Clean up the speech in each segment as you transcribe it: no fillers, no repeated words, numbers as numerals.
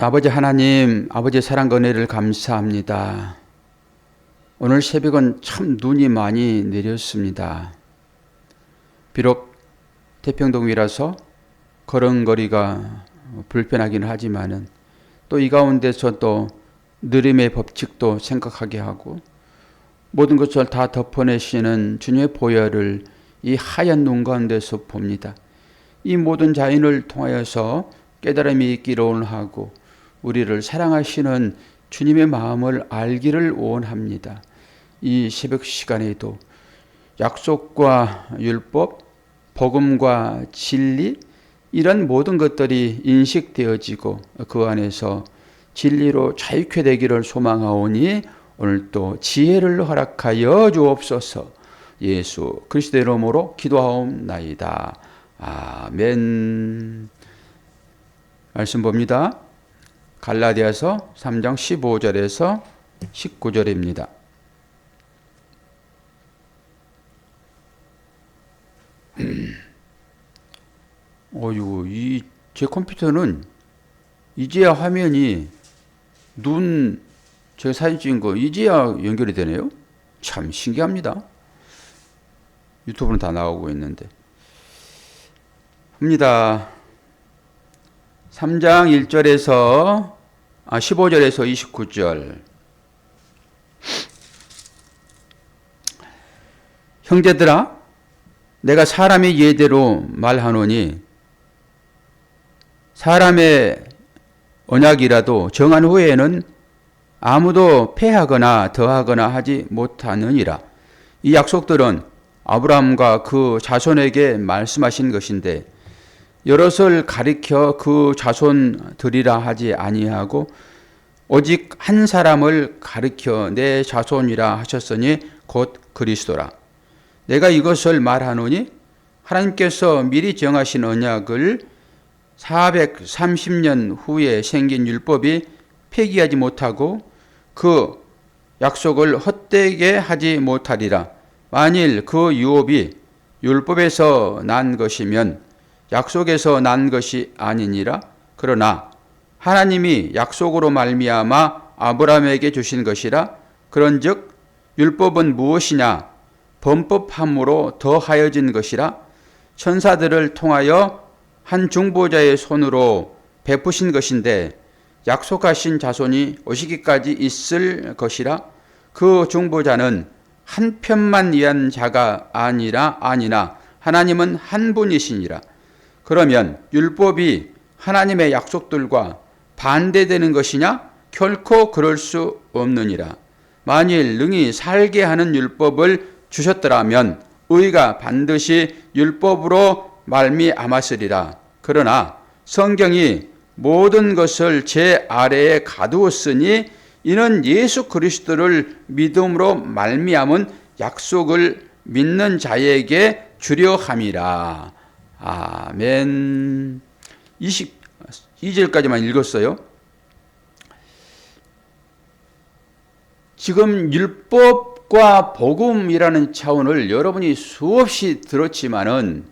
아버지 하나님, 아버지 사랑과 은혜를 감사합니다. 오늘 새벽은 참 눈이 많이 내렸습니다. 비록 태평동이라서 걸음걸이가 불편하긴 하지만은 또 이 가운데서 또 느림의 법칙도 생각하게 하고 모든 것을 다 덮어내시는 주님의 보혈을 이 하얀 눈 가운데서 봅니다. 이 모든 자연을 통하여서 깨달음이 있기를 원하고 우리를 사랑하시는 주님의 마음을 알기를 원합니다. 이 새벽 시간에도 약속과 율법, 복음과 진리 이런 모든 것들이 인식되어지고 그 안에서 진리로 자유케 되기를 소망하오니 오늘 또 지혜를 허락하여 주옵소서. 예수 그리스도의 이름으로 기도하옵나이다. 아멘. 말씀 봅니다. 갈라디아서 3장 15절에서 19절입니다. 어이구, 제 컴퓨터는 이제야 화면이 제가 사진 찍은 거 이제야 연결이 되네요. 참 신기합니다. 유튜브는 다 나오고 있는데. 합니다. 3장 1절에서 15절에서 29절. 형제들아, 내가 사람의 예대로 말하노니 사람의 언약이라도 정한 후에는 아무도 패하거나 더하거나 하지 못하느니라. 이 약속들은 아브라함과 그 자손에게 말씀하신 것인데 여럿을 가리켜 그 자손들이라 하지 아니하고 오직 한 사람을 가리켜 내 자손이라 하셨으니 곧 그리스도라. 내가 이것을 말하노니 하나님께서 미리 정하신 언약을 430년 후에 생긴 율법이 폐기하지 못하고 그 약속을 헛되게 하지 못하리라. 만일 그 유업이 율법에서 난 것이면 약속에서 난 것이 아니니라. 그러나 하나님이 약속으로 말미암아 아브라함에게 주신 것이라. 그런즉 율법은 무엇이냐? 범법함으로 더하여진 것이라. 천사들을 통하여 한 중보자의 손으로 베푸신 것인데 약속하신 자손이 오시기까지 있을 것이라. 그 중보자는 한 편만 위한 자가 아니나 하나님은 한 분이시니라. 그러면 율법이 하나님의 약속들과 반대되는 것이냐? 결코 그럴 수 없느니라. 만일 능히 살게 하는 율법을 주셨더라면 의가 반드시 율법으로 말미암았으리라. 그러나 성경이 모든 것을 제 아래에 가두었으니 이는 예수 그리스도를 믿음으로 말미암은 약속을 믿는 자에게 주려 함이라. 아멘. 22절까지만 읽었어요. 지금 율법과 복음이라는 차원을 여러분이 수없이 들었지만은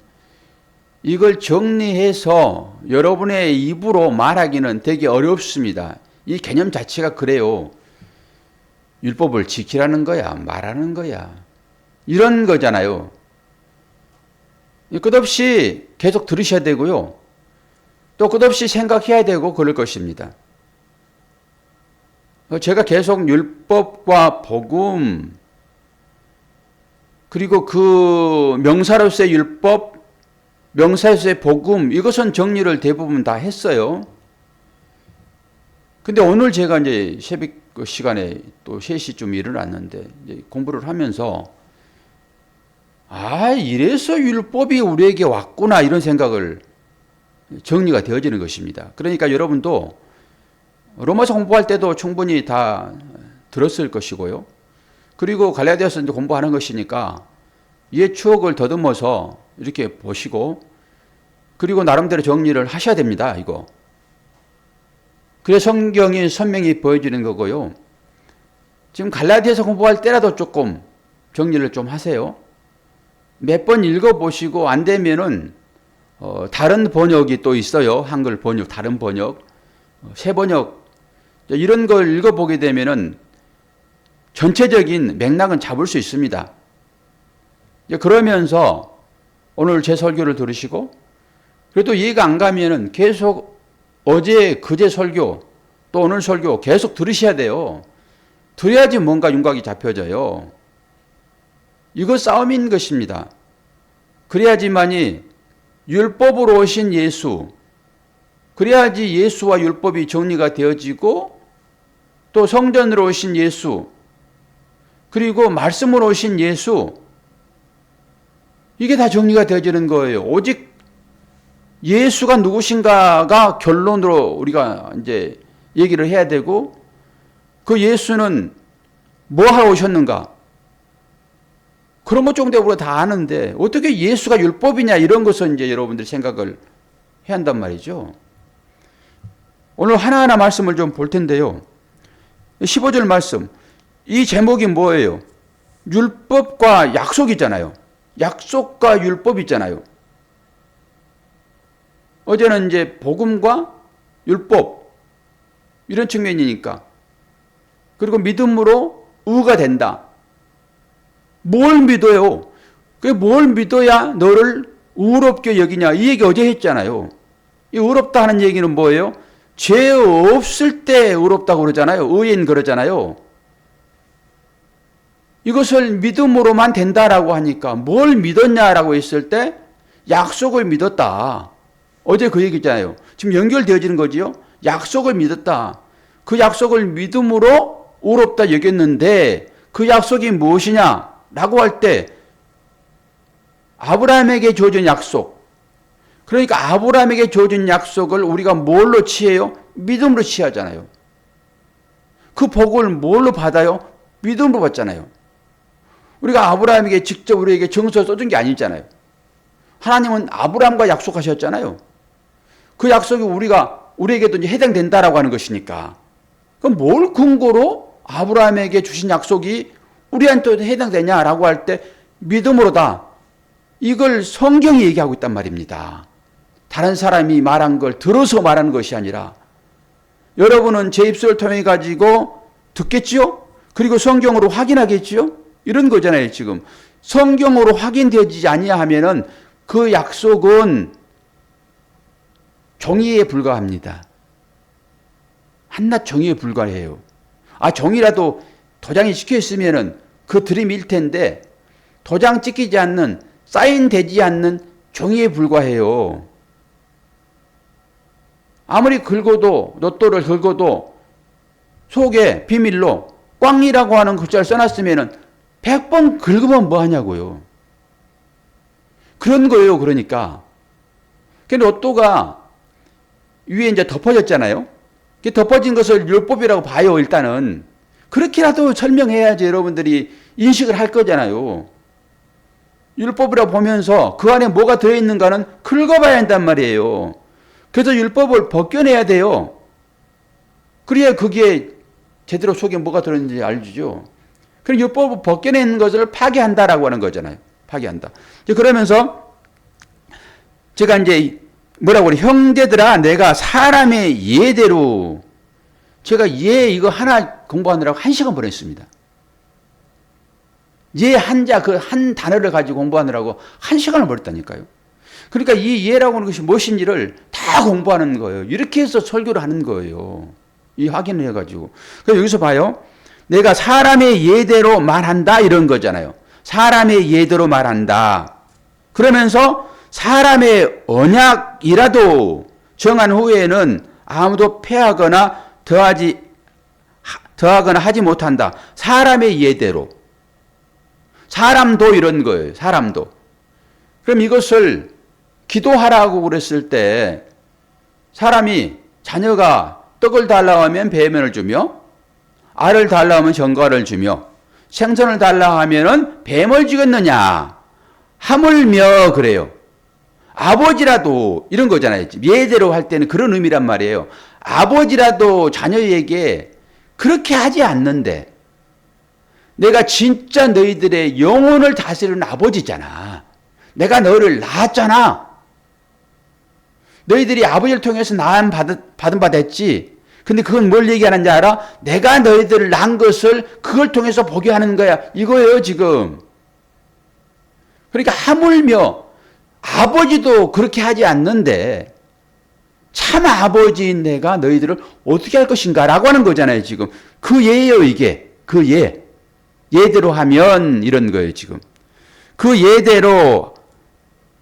이걸 정리해서 여러분의 입으로 말하기는 되게 어렵습니다. 이 개념 자체가 그래요. 율법을 지키라는 거야, 말하는 거야. 이런 거잖아요. 끝없이 계속 들으셔야 되고요. 또 끝없이 생각해야 되고 그럴 것입니다. 제가 계속 율법과 복음 그리고 그 명사로서의 율법, 명사로서의 복음 이것은 정리를 대부분 다 했어요. 근데 오늘 제가 이제 새벽 시간에 또 3시쯤 일어났는데 이제 공부를 하면서 이래서 율법이 우리에게 왔구나 이런 생각을 정리가 되어지는 것입니다. 그러니까 여러분도 로마서 공부할 때도 충분히 다 들었을 것이고요. 그리고 갈라디아서 공부하는 것이니까 옛 추억을 더듬어서 이렇게 보시고 그리고 나름대로 정리를 하셔야 됩니다. 이거. 그래서 성경이 선명히 보여지는 거고요. 지금 갈라디아서 공부할 때라도 조금 정리를 좀 하세요. 몇 번 읽어보시고 안 되면은 다른 번역이 또 있어요. 한글 번역, 다른 번역. 세번역 이런 걸 읽어보게 되면은 전체적인 맥락은 잡을 수 있습니다. 그러면서 오늘 제 설교를 들으시고 그래도 이해가 안 가면은 계속 어제 그제 설교 또 오늘 설교 계속 들으셔야 돼요. 들어야지 뭔가 윤곽이 잡혀져요. 이거 싸움인 것입니다. 그래야지만이 율법으로 오신 예수, 그래야지 예수와 율법이 정리가 되어지고 또 성전으로 오신 예수, 그리고 말씀으로 오신 예수, 이게 다 정리가 되어지는 거예요. 오직 예수가 누구신가가 결론으로 우리가 이제 얘기를 해야 되고, 그 예수는 뭐 하러 오셨는가? 그런 것 정도 우리가 다 아는데 어떻게 예수가 율법이냐 이런 것은 이제 여러분들이 생각을 해야 한단 말이죠. 오늘 하나하나 말씀을 좀 볼 텐데요. 15절 말씀. 이 제목이 뭐예요? 율법과 약속이잖아요. 약속과 율법이잖아요. 어제는 이제 복음과 율법 이런 측면이니까. 그리고 믿음으로 의가 된다. 뭘 믿어요? 그게 뭘 믿어야 너를 의롭게 여기냐? 이 얘기 어제 했잖아요. 이 의롭다 하는 얘기는 뭐예요? 죄 없을 때 의롭다고 그러잖아요. 의인 그러잖아요. 이것을 믿음으로만 된다라고 하니까 뭘 믿었냐라고 했을 때 약속을 믿었다. 어제 그 얘기잖아요. 지금 연결되어지는 거지요. 약속을 믿었다. 그 약속을 믿음으로 의롭다 여겼는데 그 약속이 무엇이냐라고 할 때 아브라함에게 주어진 약속. 그러니까 아브라함에게 주어진 약속을 우리가 뭘로 취해요? 믿음으로 취하잖아요. 그 복을 뭘로 받아요? 믿음으로 받잖아요. 우리가 아브라함에게 직접 우리에게 정서를 써준 게 아니잖아요. 하나님은 아브라함과 약속하셨잖아요. 그 약속이 우리에게도 이제 해당된다라고 하는 것이니까. 그럼 뭘 근거로 아브라함에게 주신 약속이 우리한테도 해당되냐라고 할 때 믿음으로다. 이걸 성경이 얘기하고 있단 말입니다. 다른 사람이 말한 걸 들어서 말하는 것이 아니라 여러분은 제 입술을 통해 가지고 듣겠지요? 그리고 성경으로 확인하겠지요? 이런 거잖아요, 지금. 성경으로 확인되지 아니하면은 그 약속은 종이에 불과합니다. 한낱 종이에 불과해요. 종이라도 도장이 찍혀 있으면은 그 들이밀 텐데 도장 찍히지 않는, 사인되지 않는 종이에 불과해요. 아무리 긁어도, 로또를 긁어도 속에 비밀로 꽝이라고 하는 글자를 써놨으면은 100번 긁으면 뭐 하냐고요. 그런 거예요, 그러니까. 로또가 위에 이제 덮어졌잖아요. 덮어진 것을 율법이라고 봐요, 일단은. 그렇게라도 설명해야지 여러분들이 인식을 할 거잖아요. 율법이라고 보면서 그 안에 뭐가 들어있는가는 긁어봐야 한단 말이에요. 그래서 율법을 벗겨내야 돼요. 그래야 그게 제대로 속에 뭐가 들어있는지 알죠. 그럼 율법을 벗겨내는 것을 파괴한다라고 하는 거잖아요. 파괴한다. 그러면서 제가 이제 뭐라고 그래? 형제들아, 내가 사람의 예대로, 제가 예 이거 하나 공부하느라고 1시간 보냈습니다. 예 한자 그 한 단어를 가지고 공부하느라고 1시간을 보냈다니까요. 그러니까 이 예라고 하는 것이 무엇인지를 다 공부하는 거예요. 이렇게 해서 설교를 하는 거예요. 이 확인을 해가지고. 그래서 여기서 봐요. 내가 사람의 예대로 말한다 이런 거잖아요. 사람의 예대로 말한다. 그러면서 사람의 언약이라도 정한 후에는 아무도 폐하거나 더하거나 하지 못한다. 사람의 예대로. 사람도 이런 거예요. 사람도. 그럼 이것을 기도하라고 그랬을 때 사람이 자녀가 떡을 달라고 하면 배면을 주며 알을 달라고 하면 전갈을 주며 생선을 달라고 하면은 뱀을 주겠느냐. 하물며 그래요. 아버지라도 이런 거잖아요. 예대로 할 때는 그런 의미란 말이에요. 아버지라도 자녀에게 그렇게 하지 않는데 내가 진짜 너희들의 영혼을 다스리는 아버지잖아. 내가 너를 낳았잖아. 너희들이 아버지를 통해서 낳음 받은 바 됐지. 근데 그건 뭘 얘기하는지 알아? 내가 너희들을 낳은 것을 그걸 통해서 보게 하는 거야. 이거예요, 지금. 그러니까 하물며 아버지도 그렇게 하지 않는데 참 아버지인 내가 너희들을 어떻게 할 것인가 라고 하는 거잖아요, 지금. 그 예예요, 이게. 그 예. 예대로 하면 이런 거예요, 지금. 그 예대로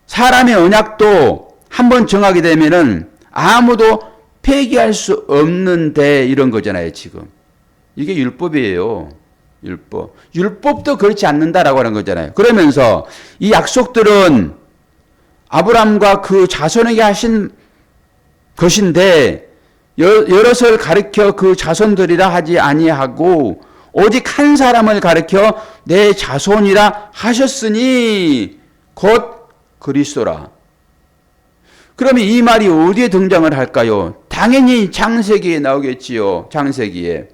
사람의 언약도 한번 정하게 되면은 아무도 폐기할 수 없는데 이런 거잖아요, 지금. 이게 율법이에요. 율법. 율법도 그렇지 않는다라고 하는 거잖아요. 그러면서 이 약속들은 아브라함과 그 자손에게 하신 것인데 여럿을 가리켜 그 자손들이라 하지 아니하고 오직 한 사람을 가리켜 내 자손이라 하셨으니 곧 그리스도라. 그러면 이 말이 어디에 등장을 할까요? 당연히 창세기에 나오겠지요. 창세기에.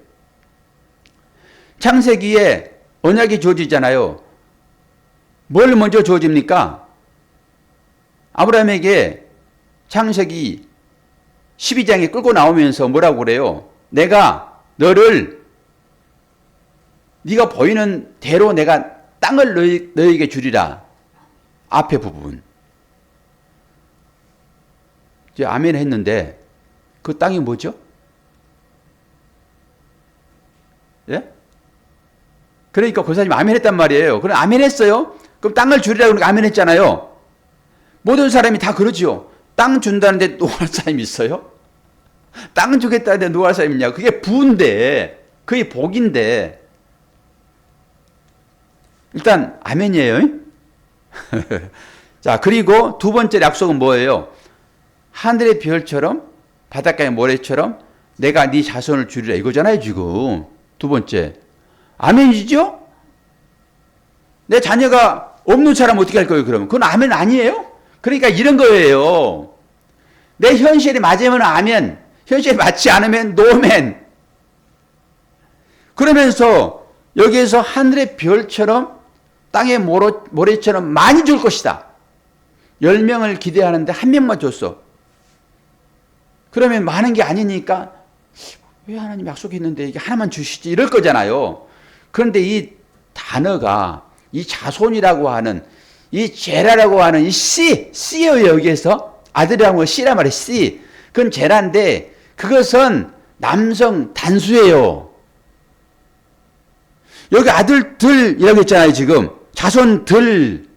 창세기에 언약이 주어지잖아요. 뭘 먼저 주어집니까? 아브라함에게 창세기 12장에 끌고 나오면서 뭐라고 그래요? 내가 너를 네가 보이는 대로 내가 땅을 너에게 주리라. 앞에 부분. 이제 아멘 했는데 그 땅이 뭐죠? 예? 그러니까 고사님 아멘 했단 말이에요. 그럼 아멘 했어요? 그럼 땅을 주리라 그러니까 아멘 했잖아요. 모든 사람이 다 그러지요. 땅 준다는데 노할 사람이 있어요? 땅 주겠다는데 노할 사람이 있냐? 그게 부인데, 그게 복인데. 일단 아멘이에요. 자, 그리고 두 번째 약속은 뭐예요? 하늘의 별처럼 바닷가의 모래처럼 내가 네 자손을 주리라 이거잖아요, 지금. 두 번째. 아멘이죠? 내 자녀가 없는 사람 어떻게 할 거예요, 그러면? 그건 아멘 아니에요? 그러니까 이런 거예요. 내 현실이 맞으면 아멘, 현실이 맞지 않으면 노멘. 그러면서 여기에서 하늘의 별처럼 땅의 모래처럼 많이 줄 것이다. 10명을 기대하는데 1명만 줬어. 그러면 많은 게 아니니까 왜 하나님 약속했는데 이게 하나만 주시지 이럴 거잖아요. 그런데 이 단어가 이 자손이라고 하는 이 제라라고 하는 이 씨예요. 여기에서 아들이라고 씨란 말이에요. 씨. 그건 제라인데 그것은 남성 단수예요. 여기 아들들이라고 했잖아요. 지금 자손들.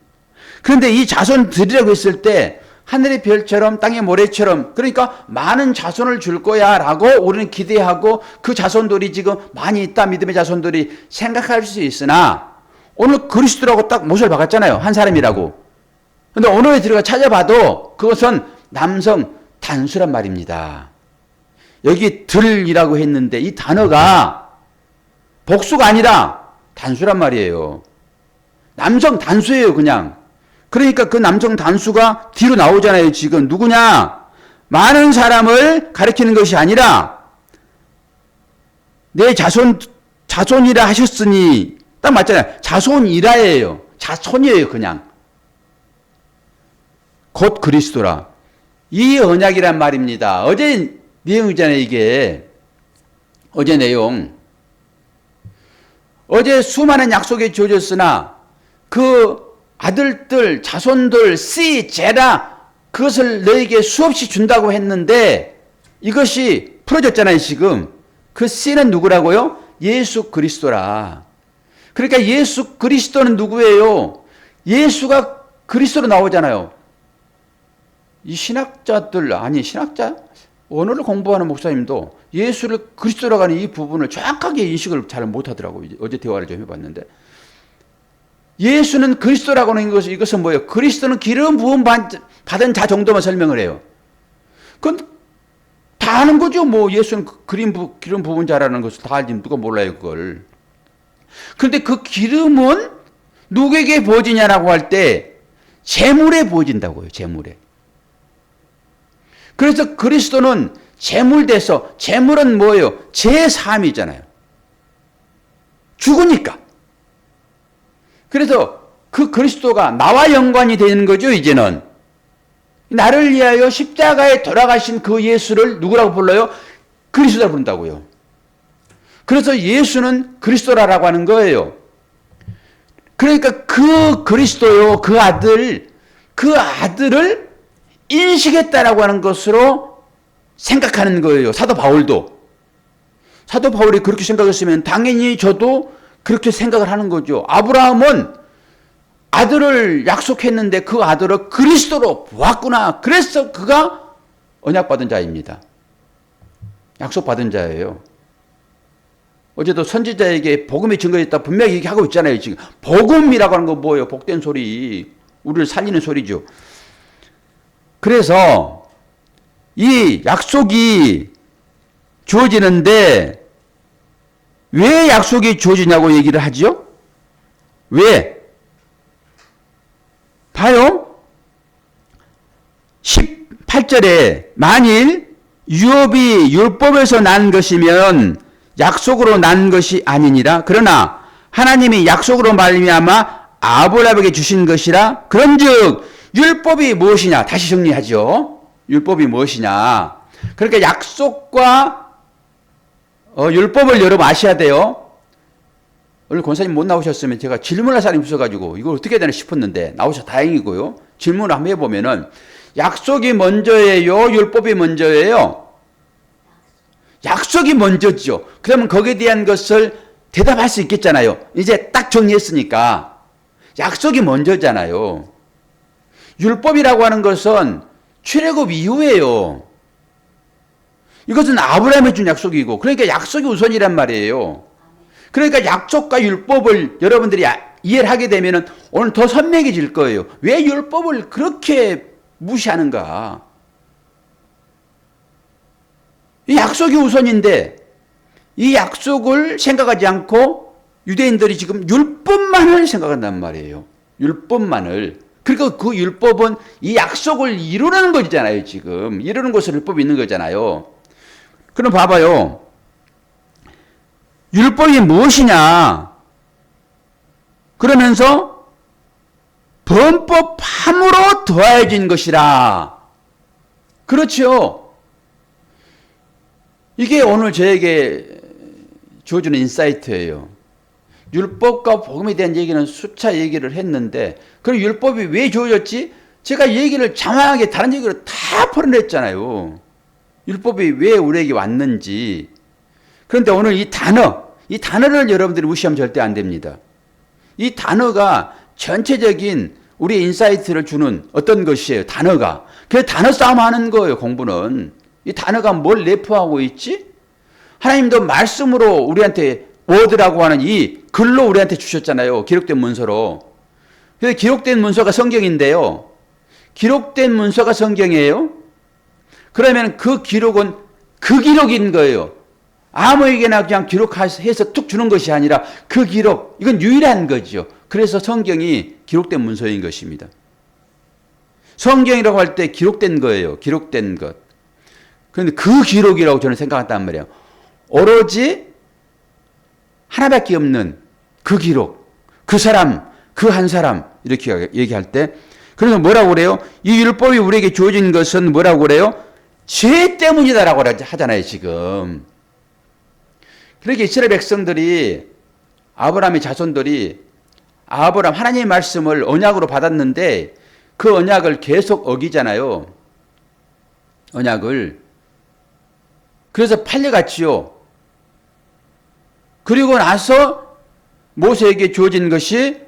그런데 이 자손들이라고 했을 때 하늘의 별처럼 땅의 모래처럼 그러니까 많은 자손을 줄 거야 라고 우리는 기대하고 그 자손들이 지금 많이 있다 믿음의 자손들이 생각할 수 있으나 오늘 그리스도라고 딱 못을 박았잖아요. 한 사람이라고. 그런데 언어에 들어가 찾아봐도 그것은 남성 단수란 말입니다. 여기 들이라고 했는데 이 단어가 복수가 아니라 단수란 말이에요. 남성 단수예요, 그냥. 그러니까 그 남성 단수가 뒤로 나오잖아요, 지금. 누구냐? 많은 사람을 가리키는 것이 아니라 내 자손이라 하셨으니 딱 맞잖아요. 자손이라예요. 자손이에요, 그냥. 곧 그리스도라. 이 언약이란 말입니다. 어제 내용이잖아요, 이게. 어제 내용. 어제 수많은 약속이 주어졌으나 그 아들들, 자손들, 씨, 제라 그것을 너에게 수없이 준다고 했는데 이것이 풀어졌잖아요, 지금. 그 씨는 누구라고요? 예수 그리스도라. 그러니까 예수 그리스도는 누구예요? 예수가 그리스도로 나오잖아요. 이 신학자들, 아니 신학자? 언어를 공부하는 목사님도 예수를 그리스도라고 하는 이 부분을 정확하게 인식을 잘 못하더라고요. 어제 대화를 좀 해봤는데. 예수는 그리스도라고 하는 것은 이것은 뭐예요? 그리스도는 기름 부음 받은 자 정도만 설명을 해요. 그건 다 아는 거죠. 뭐 예수는 기름 부은 자라는 것을 다 알지 누가 몰라요 그걸. 그런데 그 기름은 누구에게 부어지냐라고 할 때 제물에 부어진다고요. 제물에. 그래서 그리스도는 제물돼서 제물은 뭐예요? 제3이잖아요. 죽으니까. 그래서 그 그리스도가 나와 연관이 되는 거죠, 이제는. 나를 위하여 십자가에 돌아가신 그 예수를 누구라고 불러요? 그리스도라고 부른다고요. 그래서 예수는 그리스도라고 하는 거예요. 그러니까 그 그리스도요, 그 아들을 인식했다라고 하는 것으로 생각하는 거예요. 사도 바울도. 사도 바울이 그렇게 생각했으면 당연히 저도 그렇게 생각을 하는 거죠. 아브라함은 아들을 약속했는데 그 아들을 그리스도로 보았구나. 그래서 그가 언약받은 자입니다. 약속받은 자예요. 어제도 선지자에게 복음이 증거했다 분명히 얘기하고 있잖아요. 지금 복음이라고 하는 건 뭐예요? 복된 소리, 우리를 살리는 소리죠. 그래서 이 약속이 주어지는데 왜 약속이 주어지냐고 얘기를 하죠? 왜? 봐요. 18절에 만일 유업이 율법에서 난 것이면 약속으로 난 것이 아니니라. 그러나 하나님이 약속으로 말미암아 아브라함에게 주신 것이라. 그런즉 율법이 무엇이냐? 다시 정리하죠. 율법이 무엇이냐? 그러니까 약속과 율법을 여러분 아셔야 돼요. 오늘 권사님 못 나오셨으면 제가 질문할 사람이 없어가지고 이걸 어떻게 해야 되나 싶었는데 나오셔서 다행이고요. 질문을 한번 해보면은 약속이 먼저예요? 율법이 먼저예요? 약속이 먼저죠. 그러면 거기에 대한 것을 대답할 수 있겠잖아요. 이제 딱 정리했으니까. 약속이 먼저잖아요. 율법이라고 하는 것은 출애굽 이후에요. 이것은 아브라함이 준 약속이고, 그러니까 약속이 우선이란 말이에요. 그러니까 약속과 율법을 여러분들이 이해를 하게 되면 오늘 더 선명해질 거예요. 왜 율법을 그렇게 무시하는가? 이 약속이 우선인데 이 약속을 생각하지 않고 유대인들이 지금 율법만을 생각한단 말이에요. 율법만을. 그러니까 그 율법은 이 약속을 이루는 거잖아요. 지금 이루는 것으로 율법이 있는 거잖아요. 그럼 봐봐요. 율법이 무엇이냐? 그러면서 범법함으로 더해진 것이라. 그렇죠. 이게 오늘 저에게 주어주는 인사이트예요. 율법과 복음에 대한 얘기는 수차 얘기를 했는데 그럼 율법이 왜 주어졌지? 제가 얘기를 장황하게 다른 얘기를 다 풀어냈잖아요. 율법이 왜 우리에게 왔는지. 그런데 오늘 이 단어를 여러분들이 무시하면 절대 안 됩니다. 이 단어가 전체적인 우리 인사이트를 주는 어떤 것이에요. 단어가. 그래서 단어 싸움 하는 거예요. 공부는. 이 단어가 뭘 내포하고 있지? 하나님도 말씀으로 우리한테 워드라고 하는 이 글로 우리한테 주셨잖아요. 기록된 문서로. 그래서 기록된 문서가 성경인데요. 기록된 문서가 성경이에요. 그러면 그 기록은 그 기록인 거예요. 아무에게나 그냥 기록해서 툭 주는 것이 아니라 그 기록, 이건 유일한 거죠. 그래서 성경이 기록된 문서인 것입니다. 성경이라고 할 때 기록된 거예요. 기록된 것. 그런데 그 기록이라고 저는 생각한단 말이에요. 오로지 하나밖에 없는 그 기록, 그 사람, 그 한 사람 이렇게 얘기할 때 그래서 뭐라고 그래요? 이 율법이 우리에게 주어진 것은 뭐라고 그래요? 죄 때문이다라고 하잖아요. 지금. 그렇게 이스라엘 백성들이 아브라함의 자손들이 하나님의 말씀을 언약으로 받았는데 그 언약을 계속 어기잖아요. 언약을. 그래서 팔려갔지요. 그리고 나서 모세에게 주어진 것이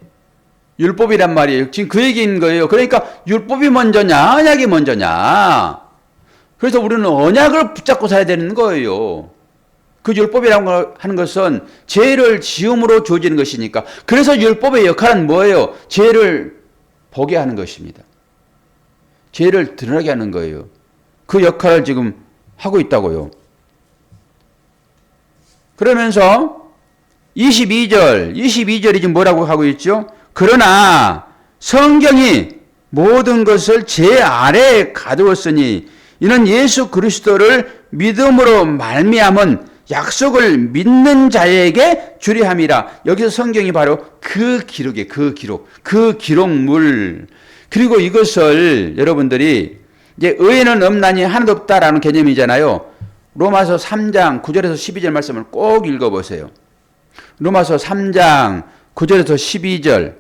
율법이란 말이에요. 지금 그 얘기인 거예요. 그러니까 율법이 먼저냐, 언약이 먼저냐. 그래서 우리는 언약을 붙잡고 살아야 되는 거예요. 그 율법이라고 하는 것은 죄를 지음으로 주어지는 것이니까. 그래서 율법의 역할은 뭐예요? 죄를 보게 하는 것입니다. 죄를 드러나게 하는 거예요. 그 역할을 지금 하고 있다고요. 그러면서 22절이 지금 뭐라고 하고 있죠? 그러나 성경이 모든 것을 제 아래에 가두었으니 이는 예수 그리스도를 믿음으로 말미암은 약속을 믿는 자에게 주려 함이라. 여기서 성경이 바로 그 기록이에요. 그 기록물. 그리고 이것을 여러분들이 이제 의인은 없나니 하나도 없다라는 개념이잖아요. 로마서 3장 9절에서 12절 말씀을 꼭 읽어보세요. 로마서 3장 9절에서 12절.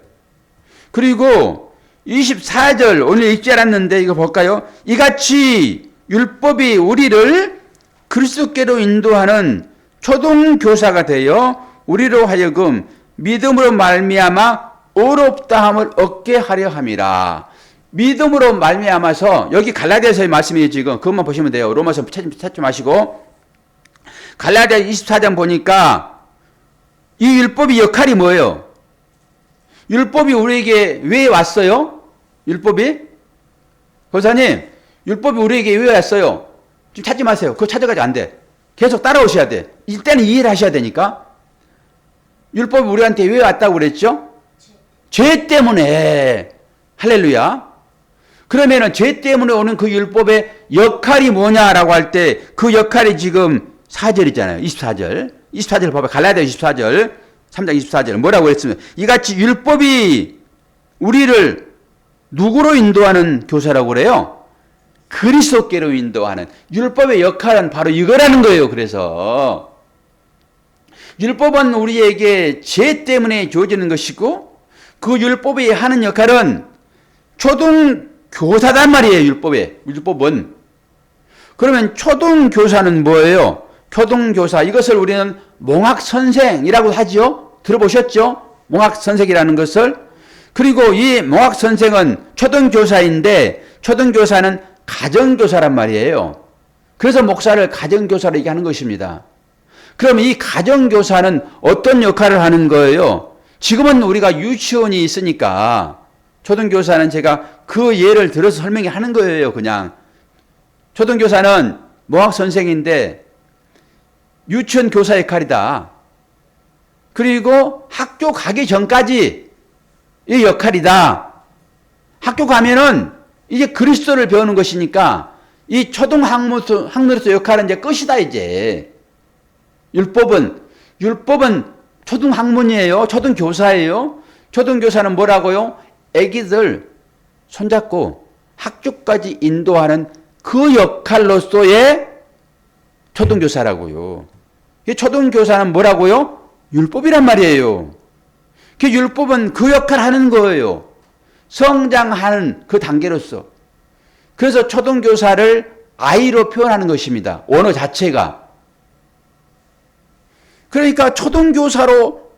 그리고 24절 오늘 읽지 않았는데 이거 볼까요? 이같이 율법이 우리를 그리스도께로 인도하는 초등교사가 되어 우리로 하여금 믿음으로 말미암아 의롭다함을 얻게 하려 함이라. 믿음으로 말미암아서 여기 갈라디아서의 말씀이 지금 그것만 보시면 돼요. 로마서 찾지 마시고 갈라디아 24장 보니까 이 율법의 역할이 뭐예요? 율법이 우리에게 왜 왔어요? 율법이? 권사님, 율법이 우리에게 왜 왔어요? 지금 찾지 마세요. 그거 찾아가지 안 돼. 계속 따라오셔야 돼. 일단은 이해를 하셔야 되니까. 율법이 우리한테 왜 왔다고 그랬죠? 죄 때문에. 할렐루야. 그러면은 죄 때문에 오는 그 율법의 역할이 뭐냐라고 할 때 그 역할이 지금 4절이잖아요. 24절. 24절 봐봐. 갈라디아 24절. 3장 24절. 뭐라고 했으면 이같이 율법이 우리를 누구로 인도하는 교사라고 그래요? 그리스도께로 인도하는. 율법의 역할은 바로 이거라는 거예요. 그래서 율법은 우리에게 죄 때문에 주어지는 것이고 그 율법이 하는 역할은 초등교사단 말이에요. 율법은. 그러면 초등교사는 뭐예요? 초등교사. 이것을 우리는 몽학선생이라고 하죠. 들어보셨죠? 몽학선생이라는 것을. 그리고 이 몽학선생은 초등교사인데 초등교사는 가정교사란 말이에요. 그래서 목사를 가정교사로 얘기하는 것입니다. 그럼 이 가정교사는 어떤 역할을 하는 거예요? 지금은 우리가 유치원이 있으니까 초등교사는 제가 그 예를 들어서 설명하는 거예요. 그냥 초등교사는 몽학선생인데 유치원 교사 역할이다. 그리고 학교 가기 전까지 이 역할이다. 학교 가면은 이제 그리스도를 배우는 것이니까 이 초등학문으로서 역할은 이제 끝이다 이제. 율법은 초등학문이에요. 초등교사예요. 초등교사는 뭐라고요? 애기들 손잡고 학교까지 인도하는 그 역할로서의 초등교사라고요. 이 초등교사는 뭐라고요? 율법이란 말이에요. 그 율법은 그 역할을 하는 거예요. 성장하는 그 단계로서. 그래서 초등교사를 아이로 표현하는 것입니다. 언어 자체가. 그러니까 초등교사로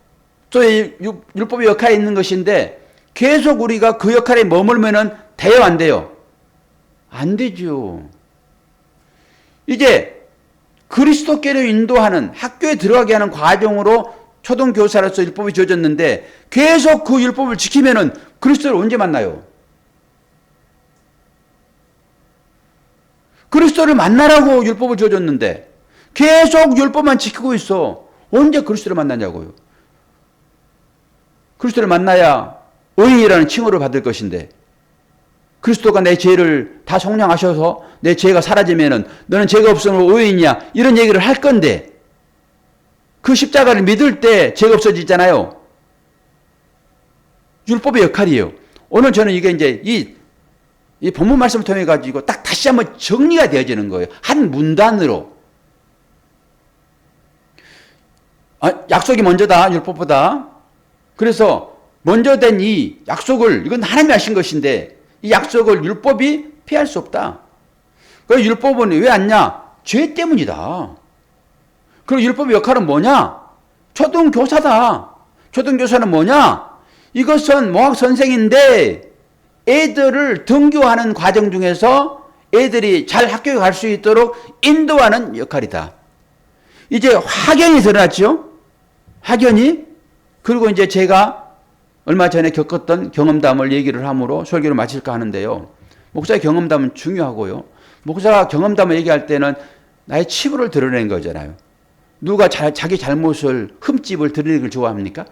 또 율법의 역할이 있는 것인데 계속 우리가 그 역할에 머물면은 돼요, 안 돼요? 안 되죠. 이제 그리스도께로 인도하는 학교에 들어가게 하는 과정으로 초등교사로서 율법이 주어졌는데 계속 그 율법을 지키면은 그리스도를 언제 만나요? 그리스도를 만나라고 율법을 주어졌는데 계속 율법만 지키고 있어. 언제 그리스도를 만나냐고요. 그리스도를 만나야 의인이라는 칭호를 받을 것인데 그리스도가 내 죄를 다 속량하셔서 내 죄가 사라지면은 너는 죄가 없으면 의인이야. 이런 얘기를 할 건데 그 십자가를 믿을 때 죄가 없어지잖아요. 율법의 역할이에요. 오늘 저는 이게 이제 이 본문 말씀을 통해 가지고 딱 다시 한번 정리가 되어지는 거예요. 한 문단으로. 약속이 먼저다, 율법보다. 그래서 먼저 된 이 약속을, 이건 하나님이 하신 것인데 이 약속을 율법이 피할 수 없다. 그 율법은 왜 왔냐? 죄 때문이다. 그리고 율법의 역할은 뭐냐? 초등교사다. 초등교사는 뭐냐? 이것은 몽학선생인데 애들을 등교하는 과정 중에서 애들이 잘 학교에 갈 수 있도록 인도하는 역할이다. 이제 확연히 드러났죠? 확연히. 그리고 이제 제가 얼마 전에 겪었던 경험담을 얘기를 함으로 설교를 마칠까 하는데요. 목사의 경험담은 중요하고요. 목사가 경험담을 얘기할 때는 나의 치부를 드러내는 거잖아요. 누가 자기 잘못을, 흠집을 드러내는 걸 좋아합니까?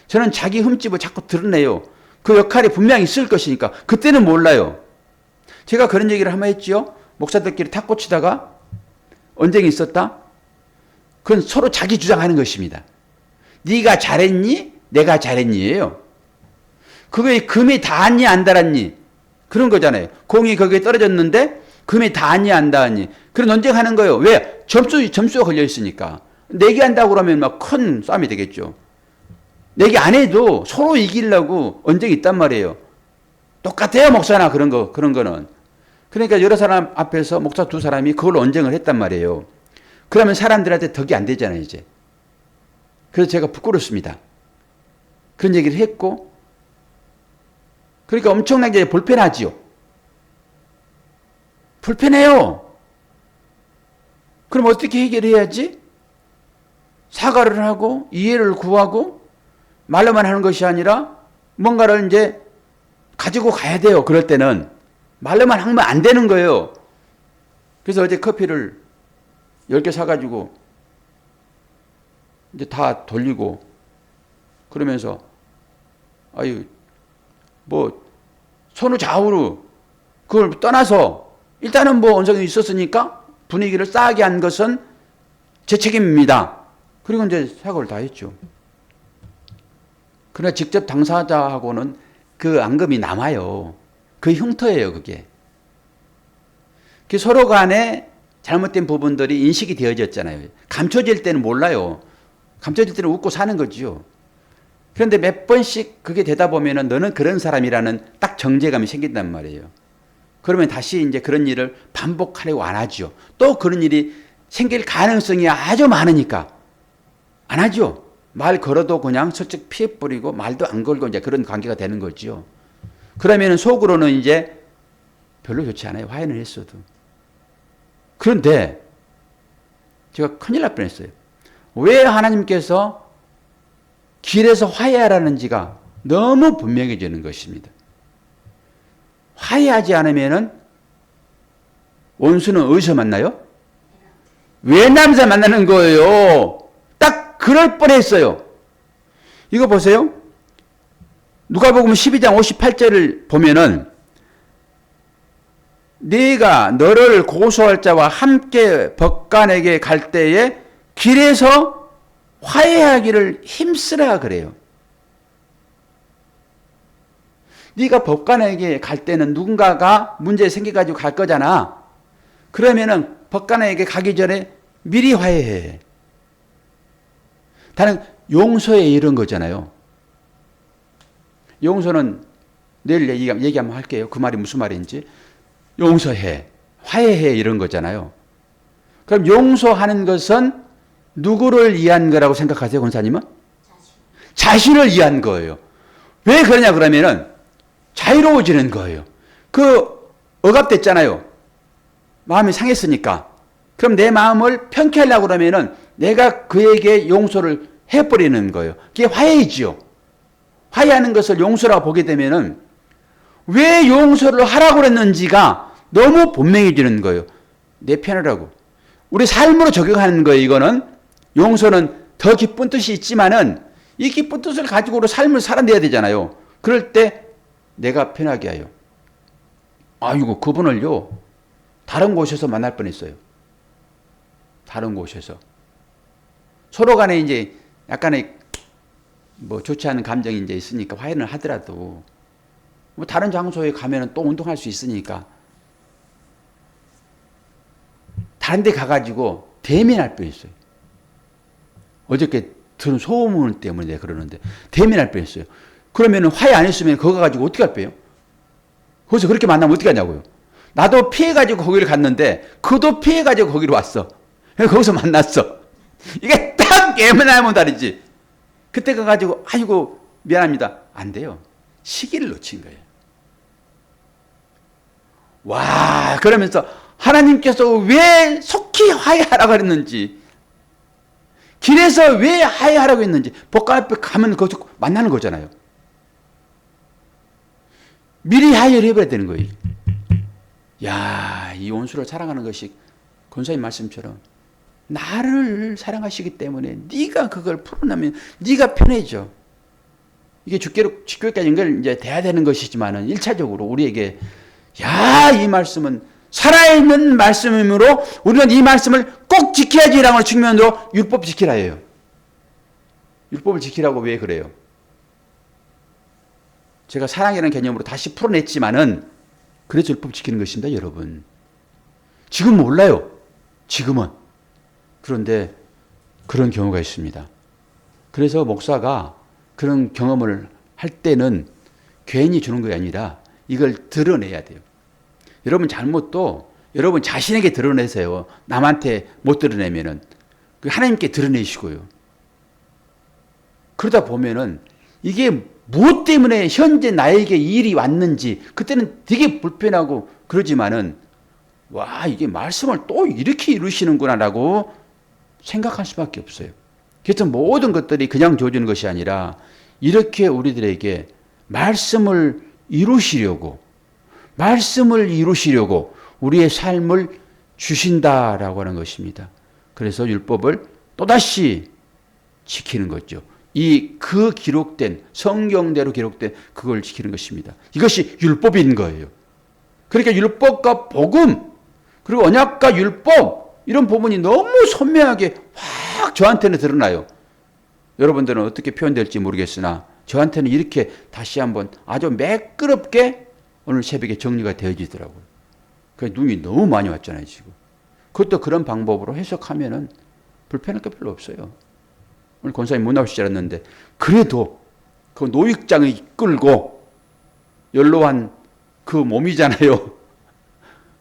저는 자기 흠집을 자꾸 드러내요. 그 역할이 분명히 있을 것이니까. 그때는 몰라요. 제가 그런 얘기를 한번 했죠. 목사들끼리 탁구 치다가 언쟁이 있었다. 그건 서로 자기 주장하는 것입니다. 네가 잘했니? 내가 잘했니예요. 그거에 금이 닿았니 안 닿았니? 그런 거잖아요. 공이 거기에 떨어졌는데 금이 닿았니 안 닿았니. 그런 논쟁하는 거예요. 왜? 점수가 걸려 있으니까. 내기한다고 그러면 막 큰 싸움이 되겠죠. 내기 안 해도 서로 이기려고 언쟁이 있단 말이에요. 똑같아요, 목사나 그런 거는. 그러니까 여러 사람 앞에서 목사 두 사람이 그걸 언쟁을 했단 말이에요. 그러면 사람들한테 덕이 안 되잖아요, 이제. 그래서 제가 부끄럽습니다. 그런 얘기를 했고, 그러니까 엄청나게 불편하지요. 불편해요. 그럼 어떻게 해결해야지? 사과를 하고, 이해를 구하고, 말로만 하는 것이 아니라, 뭔가를 이제 가지고 가야 돼요. 그럴 때는. 말로만 하면 안 되는 거예요. 그래서 어제 커피를 10개 사가지고, 이제 다 돌리고, 그러면서, 아유, 손우 좌우로 그걸 떠나서 일단은 언성이 있었으니까 분위기를 싸게 한 것은 제 책임입니다. 그리고 이제 사과를 다 했죠. 그러나 직접 당사자하고는 그 앙금이 남아요. 그 흉터예요, 그게. 서로 간에 잘못된 부분들이 인식이 되어졌잖아요. 감춰질 때는 몰라요. 감춰질 때는 웃고 사는 거죠. 그런데 몇 번씩 그게 되다 보면은 너는 그런 사람이라는 딱 정제감이 생긴단 말이에요. 그러면 다시 이제 그런 일을 반복하려고 안 하죠. 또 그런 일이 생길 가능성이 아주 많으니까 안 하죠. 말 걸어도 그냥 슬쩍 피해버리고 말도 안 걸고 이제 그런 관계가 되는 거죠. 그러면은 속으로는 이제 별로 좋지 않아요. 화해는 했어도. 그런데 제가 큰일 날 뻔했어요. 왜 하나님께서 길에서 화해하라는지가 너무 분명해지는 것입니다. 화해하지 않으면은 원수는 어디서 만나요? 외남에서 만나는 거예요. 딱 그럴 뻔했어요. 이거 보세요. 누가복음 12장 58절을 보면은 네가 너를 고소할 자와 함께 법관에게 갈 때에 길에서 화해하기를 힘쓰라 그래요. 네가 법관에게 갈 때는 누군가가 문제 생겨가지고 갈 거잖아. 그러면은 법관에게 가기 전에 미리 화해해. 다른 용서에 이런 거잖아요. 용서는 내일 얘기 한번 할게요. 그 말이 무슨 말인지. 용서해, 화해해 이런 거잖아요. 그럼 용서하는 것은 누구를 위한 거라고 생각하세요, 권사님은? 자신을 위한 거예요. 왜 그러냐 그러면은 자유로워지는 거예요. 억압됐잖아요. 마음이 상했으니까. 그럼 내 마음을 편케하려고 그러면은 내가 그에게 용서를 해버리는 거예요. 그게 화해이지요. 화해하는 것을 용서라고 보게 되면은 왜 용서를 하라고 그랬는지가 너무 분명해지는 거예요. 내 편이라고. 우리 삶으로 적용하는 거예요, 이거는. 용서는 더 기쁜 뜻이 있지만은 이 기쁜 뜻을 가지고 우리 삶을 살아내야 되잖아요. 그럴 때 내가 편하게 하여. 아이고, 그분을요, 다른 곳에서 만날 뻔했어요. 다른 곳에서. 서로 간에 이제 약간의 좋지 않은 감정이 이제 있으니까 화해를 하더라도 다른 장소에 가면은 또 운동할 수 있으니까 다른 데 가가지고 대면할 뻔했어요. 어저께 들은 소문 때문에 내가 그러는데 대면할 뻔했어요. 그러면 화해 안 했으면 그거 가지고 어떻게 할 거예요? 거기서 그렇게 만나면 어떻게 하냐고요. 나도 피해가지고 거기를 갔는데 그도 피해가지고 거기로 왔어. 거기서 만났어. 이게 딱 예민하면 다르지. 그때 가가지고 아이고 미안합니다. 안 돼요. 시기를 놓친 거예요. 와, 그러면서 하나님께서 왜 속히 화해하라고 했는지, 길에서 왜 화해하라고 했는지, 법관 앞에 가면 거기서 만나는 거잖아요. 미리 화해를 해버려야 되는 거예요. 야, 이 원수를 사랑하는 것이 권사님 말씀처럼 나를 사랑하시기 때문에 네가 그걸 풀어나면 네가 편해져. 이게 주께까지 연결 이제 돼야 되는 것이지만은 1차적으로 우리에게 야, 이 말씀은 살아있는 말씀이므로 우리는 이 말씀을 꼭 지켜야지라는 측면으로 율법 지키라 해요. 율법을 지키라고 왜 그래요? 제가 사랑이라는 개념으로 다시 풀어냈지만은 그래서 율법 지키는 것입니다, 여러분. 지금 몰라요. 지금은. 그런데 그런 경우가 있습니다. 그래서 목사가 그런 경험을 할 때는 괜히 주는 게 아니라 이걸 드러내야 돼요. 여러분 잘못도 여러분 자신에게 드러내세요. 남한테 못 드러내면은 하나님께 드러내시고요. 그러다 보면은 이게 무엇 때문에 현재 나에게 이 일이 왔는지 그때는 되게 불편하고 그러지만은 와, 이게 말씀을 또 이렇게 이루시는구나라고 생각할 수밖에 없어요. 그래서 모든 것들이 그냥 주어지는 것이 아니라 이렇게 우리들에게 말씀을 이루시려고 우리의 삶을 주신다라고 하는 것입니다. 그래서 율법을 또다시 지키는 거죠. 그 기록된 성경대로 기록된 그걸 지키는 것입니다. 이것이 율법인 거예요. 그러니까 율법과 복음 그리고 언약과 율법 이런 부분이 너무 선명하게 확 저한테는 드러나요. 여러분들은 어떻게 표현될지 모르겠으나 저한테는 이렇게 다시 한번 아주 매끄럽게 오늘 새벽에 정리가 되어지더라고요. 그래서 눈이 너무 많이 왔잖아요, 지금. 그것도 그런 방법으로 해석하면은 불편할 게 별로 없어요. 오늘 권사님 못 나오실 줄 알았는데 그래도 그 노익장을 이끌고 연로한 그 몸이잖아요.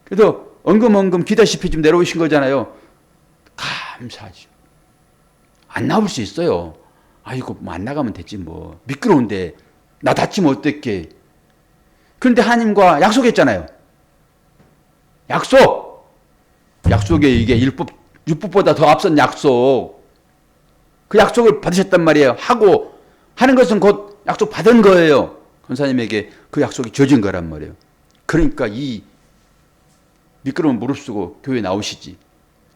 그래도 엉금엉금 기다시피 좀 내려오신 거잖아요. 감사하죠. 안 나올 수 있어요. 아이고 뭐 안 나가면 됐지 뭐. 미끄러운데 나 다치면 어떡해. 그런데 하나님과 약속했잖아요. 약속에 이게 율법보다 더 앞선 약속. 그 약속을 받으셨단 말이에요. 하고 하는 것은 곧 약속 받은 거예요. 권사님에게 그 약속이 주어진 거란 말이에요. 그러니까 이 미끄러운 무릎 쓰고 교회 나오시지.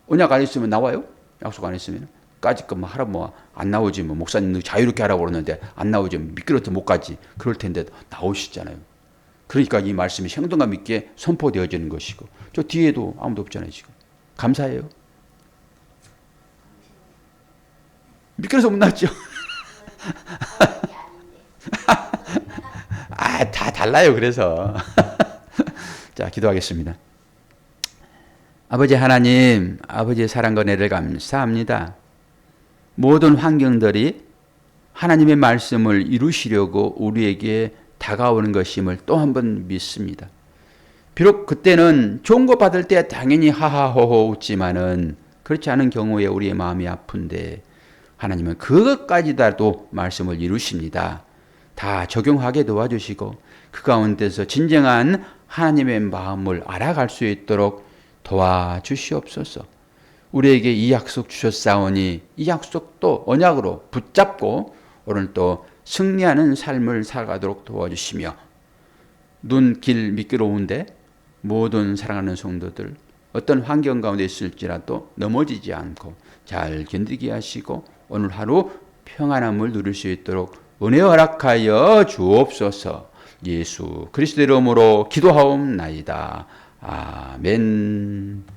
언약 안 했으면 나와요? 약속 안 했으면? 까짓 것만 하라 뭐 안 나오지 뭐 목사님 자유롭게 하라고 그러는데 안 나오지 미끄러워서 못 가지. 그럴 텐데 나오시잖아요. 그러니까 이 말씀이 생동감 있게 선포되어지는 것이고 저 뒤에도 아무도 없잖아요 지금. 감사해요. 미끄러워서 못 나왔죠. 다 달라요 그래서. 자 기도하겠습니다. 아버지 하나님, 아버지의 사랑과 은혜를 감사합니다. 모든 환경들이 하나님의 말씀을 이루시려고 우리에게 다가오는 것임을 또 한 번 믿습니다. 비록 그때는 좋은 거 받을 때 당연히 하하호호 웃지만은 그렇지 않은 경우에 우리의 마음이 아픈데 하나님은 그것까지라도 말씀을 이루십니다. 다 적용하게 도와주시고 그 가운데서 진정한 하나님의 마음을 알아갈 수 있도록 도와주시옵소서. 우리에게 이 약속 주셨사오니 이 약속도 언약으로 붙잡고 오늘 또 승리하는 삶을 살아가도록 도와주시며 눈길 미끄러운데 모든 사랑하는 성도들 어떤 환경 가운데 있을지라도 넘어지지 않고 잘 견디게 하시고 오늘 하루 평안함을 누릴 수 있도록 은혜 허락하여 주옵소서. 예수 그리스도의 이름으로 기도하옵나이다. 아멘.